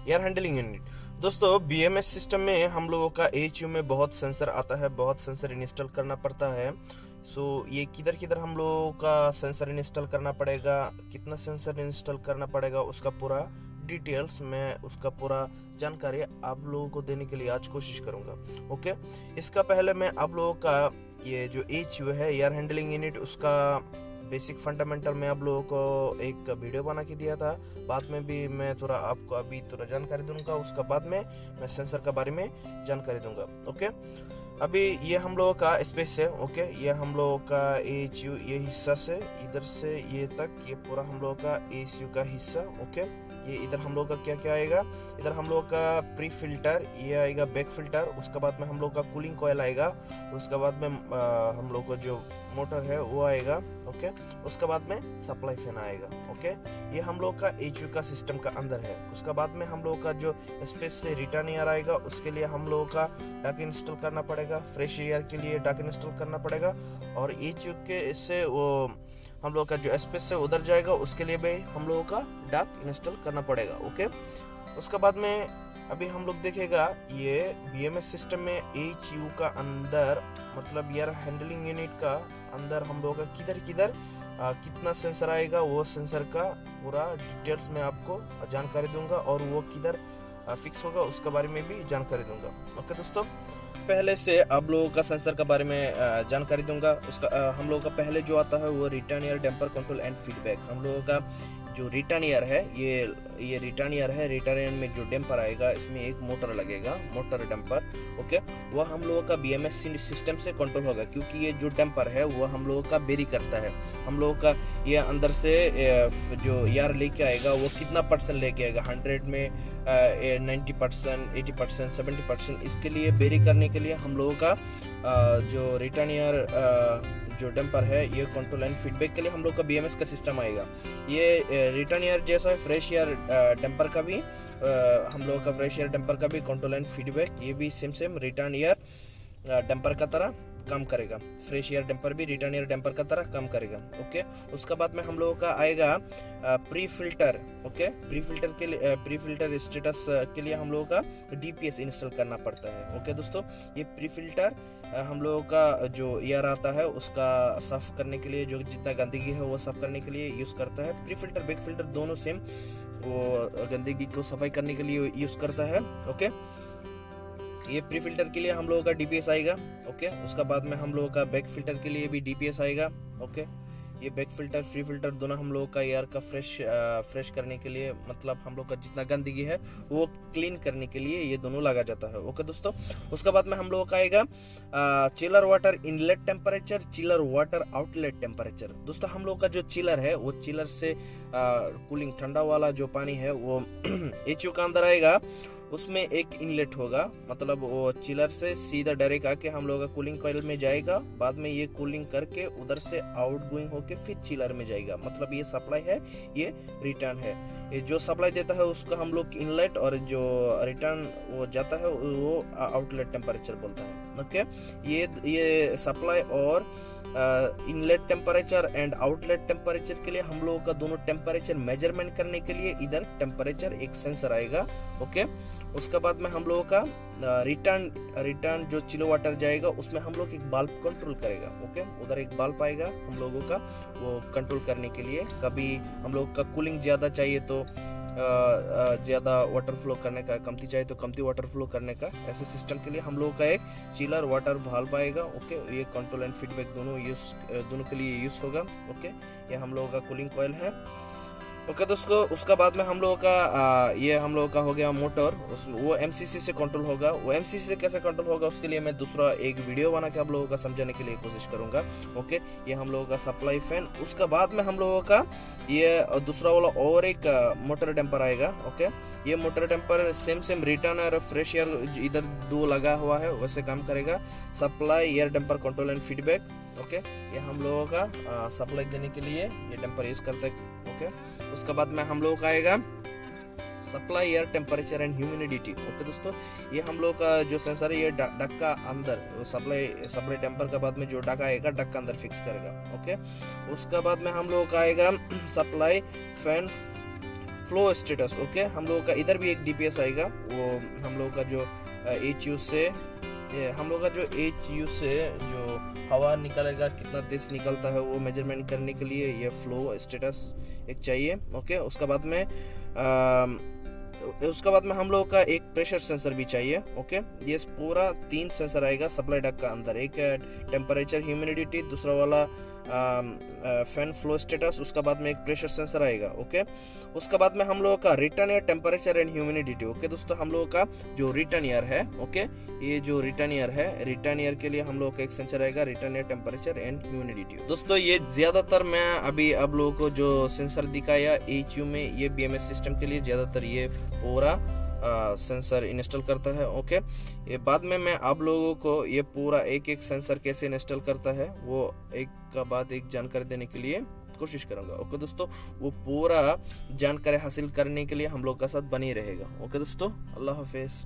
Air handling unit. दोस्तों BMS system में हम लोगों का एचयू में बहुत सेंसर आता है, बहुत सेंसर इंस्टॉल करना पड़ता है। ये किधर किधर हम लोगों का सेंसर इंस्टॉल करना पड़ेगा, कितना सेंसर इंस्टॉल करना पड़ेगा, उसका पूरा डिटेल्स मैं उसका पूरा जानकारी आप लोगों को देने के लिए आज कोशिश करूंगा। ओके, इसका पहले मैं आप लोगों का ये जो एचयू है एयर हैंडलिंग यूनिट, उसका बेसिक फंडामेंटल में आप लोगों को एक वीडियो बना के दिया था। बाद में भी मैं थोड़ा आपको अभी थोड़ा जानकारी दूंगा, उसका बाद में मैं सेंसर के बारे में जानकारी दूंगा। ओके, अभी ये हम लोगों का स्पेस है। ओके, ये हम लोगों का एचयू ये हिस्सा से इधर से ये तक ये पूरा हम लोगों का एचयू का हिस्सा। ओके, ये इधर हम लोग का क्या क्या आएगा, इधर हम लोग का प्री फिल्टर ये आएगा, बैक फिल्टर, उसके बाद में हम लोग का कूलिंग कॉयल आएगा, उसके बाद में हम लोग का जो मोटर है वो आएगा। ओके, उसके बाद में सप्लाई फैन आएगा। ओके, ये हम लोग का एचयू का सिस्टम का अंदर है। उसके बाद में हम लोग का जो स्पेस से रिटर्न एयर आएगा, उसके लिए हम लोगों का डक इंस्टॉल करना पड़ेगा, फ्रेश एयर के लिए डक इंस्टॉल करना पड़ेगा, और एचयू के इससे वो हम लोग का जो स्पेस से उधर जाएगा, उसके लिए भी हम लोगों का डक इंस्टॉल करना पड़ेगा। ओके, उसके बाद में अभी हम लोग देखेगा ये बीएमएस सिस्टम में एचयू का अंदर मतलब एयर हैंडलिंग यूनिट का अंदर हम लोग का किधर किधर कितना सेंसर आएगा, वो सेंसर का पूरा डिटेल्स में आपको जानकारी दूंगा, और वो किधर फिक्स होगा उसके बारे में भी जानकारी दूंगा। ओके दोस्तों, पहले से आप लोगों का सेंसर के बारे में जानकारी दूंगा। उसका हम लोगों का पहले जो आता है वो return air, damper control and feedback. हम लोगों का जो रिटर्न एयर है ये रिटर्न एयर है। रिटर्न एयर में जो डैम्पर आएगा, इसमें एक मोटर लगेगा, मोटर डैम्पर। ओके, वह हम लोगों का बीएमएस सिस्टम से कंट्रोल होगा, क्योंकि ये जो डैम्पर है वो हम लोगों का बेरी करता है। हम लोगों का ये अंदर से जो एयर लेके आएगा वो कितना परसेंट लेके आएगा, 100 में 90%, 80%, 70%, इसके लिए बेरी करने के लिए हम लोगों का जो रिटर्न एयर जो डैम्पर है ये कंट्रोल एंड फीडबैक के लिए हम लोग का बीएमएस का सिस्टम आएगा। ये रिटर्न एयर जैसा है, फ्रेश एयर डैम्पर का भी हम लोग का फ्रेश एयर डैम्पर का भी कंट्रोल एंड फीडबैक ये भी सेम रिटर्न एयर डैम्पर का तरह काम करेगा। फ्रेश एयर डैम्पर भी रिटर्न एयर डैम्पर का तरह काम करेगा। ओके, उसके बाद में हम लोगों का आएगा pre filter. Okay, pre filter के लिए प्री फिल्टर स्टेटस के लिए हम लोगों का डीपीएस इंस्टॉल करना पड़ता है। ओके दोस्तों, ये प्री फिल्टर हम लोगों का जो एयर आता है उसका साफ करने के लिए, जो जितना गंदगी है वो साफ करने के लिए यूज करता है। प्री फिल्टर बैक फिल्टर दोनों सेम वो गंदगी को सफाई करने के लिए यूज करता है। ओके, ये प्री फिल्टर के लिए हम लोगों का डीपीएस आएगा। ओके, उसका बाद में हम लोगों का बैक फिल्टर के लिए भी डीपीएस आएगा। ओके, ये बैक फिल्टर फ्री फिल्टर दोनों हम लोगों का एयर का फ्रेश करने के लिए, मतलब हम लोग का जितना गंदगी है वो क्लीन करने के लिए ये दोनों लगा जाता है। ओके दोस्तों, उसके बाद में हम लोगों का आएगा chiller water inlet temperature, chiller water outlet temperature. दोस्तों हम लोग का जो चिलर है वो चिलर से कूलिंग ठंडा वाला जो पानी है वो एचयू का अंदर आएगा, उसमें एक इनलेट होगा, मतलब वो चिलर से सीधा डायरेक्ट आके हम लोग का कूलिंग कॉइल में जाएगा, बाद में ये कूलिंग करके उधर से आउट गोइंग होके फिर चिलर में जाएगा। मतलब ये सप्लाई है, ये रिटर्न है। ये जो सप्लाई देता है उसको हम लोग इनलेट, और जो रिटर्न वो जाता है वो आउटलेट टेम्परेचर बोलता है। ओके, ये सप्लाई और inlet temperature and outlet temperature के लिए हम लोगों का दोनों टेम्परेचर मेजरमेंट करने के लिए इधर टेम्परेचर एक सेंसर आएगा। ओके, उसके बाद में हम लोगों का रिटर्न जो चिलो वाटर जाएगा उसमें हम लोग एक बल्ब कंट्रोल करेगा। ओके, उधर एक बल्ब आएगा हम लोगों का वो कंट्रोल करने के लिए। कभी हम लोग का कूलिंग ज्यादा चाहिए तो ज्यादा वाटर फ्लो करने का, कमती चाहिए तो कमती वाटर फ्लो करने का, ऐसे सिस्टम के लिए हम लोग का एक चिलर वाटर वाल्व आएगा। ओके, ये कंट्रोल एंड फीडबैक दोनों के लिए यूज होगा। ओके, ये हम लोगों का कूलिंग कॉइल है। ओके दोस्तों, उसका बाद में हम लोगों का ये हम लोगों का हो गया मोटर, वो एमसीसी से कंट्रोल होगा। वो एमसीसी से कैसे कंट्रोल होगा उसके लिए मैं दूसरा एक वीडियो बना के आप लोगों का समझाने के लिए कोशिश करूंगा। ओके, ये हम लोगों का सप्लाई फैन। उसका बाद में हम लोगों का ये दूसरा वाला और एक मोटर डैम्पर आएगा। ओके, ये मोटर डैम्पर सेम रिटर्न और फ्रेश एयर इधर दो लगा हुआ है वैसे काम करेगा। Supply air damper control and feedback. Okay, ये हम लोगों का सप्लाई देने के लिए ये डैम्पर यूज करते हैं। ओके, उसके बाद में हम लोगों का आएगा supply air temperature and humidity. Okay दोस्तों, ये हम लोग का जो सेंसर है ये डक का अंदर सप्लाई टेम्पर के बाद में जो डक आएगा डक का अंदर फिक्स करेगा। ओके, उसके बाद में हम लोग का आएगा supply fan flow status. Okay, हम लोगों का इधर भी एक डीपीएस आएगा, वो हम लोगों का जो HU से हम लोग का जो HU से जो हवा निकलेगा, कितना तेज निकलता है, वो मेजरमेंट करने के लिए ये फ्लो स्टेटस एक चाहिए। ओके, उसका बाद में हम लोग का एक प्रेशर सेंसर भी चाहिए। ओके, ये पूरा 3 सेंसर आएगा सप्लाई डक का अंदर, एक टेम्परेचर ह्यूमिडिटी, दूसरा वाला फैन फ्लो स्टेटस, उसका बाद में एक प्रेशर सेंसर आएगा। ओके, उसका बाद में हम लोगों का return air, temperature and humidity. Okay दोस्तों, हम लोगों का जो रिटर्न एयर है, ओके, ये जो रिटर्न एयर है, रिटर्न एयर के लिए हम लोग का एक सेंसर आएगा, return air, temperature and humidity. दोस्तों, ये ज्यादातर मैं अभी आप लोगों को जो सेंसर दिखाया HU में, ये BMS सिस्टम के लिए ज्यादातर ये पूरा सेंसर इंस्टॉल करता है। ओके, ये बाद में मैं आप लोगों को ये पूरा एक एक सेंसर कैसे इंस्टॉल करता है वो एक का बाद एक जानकारी देने के लिए कोशिश करूंगा। ओके दोस्तों, वो पूरा जानकारी हासिल करने के लिए हम लोग का साथ बने रहेगा। ओके दोस्तों, अल्लाह हाफिज।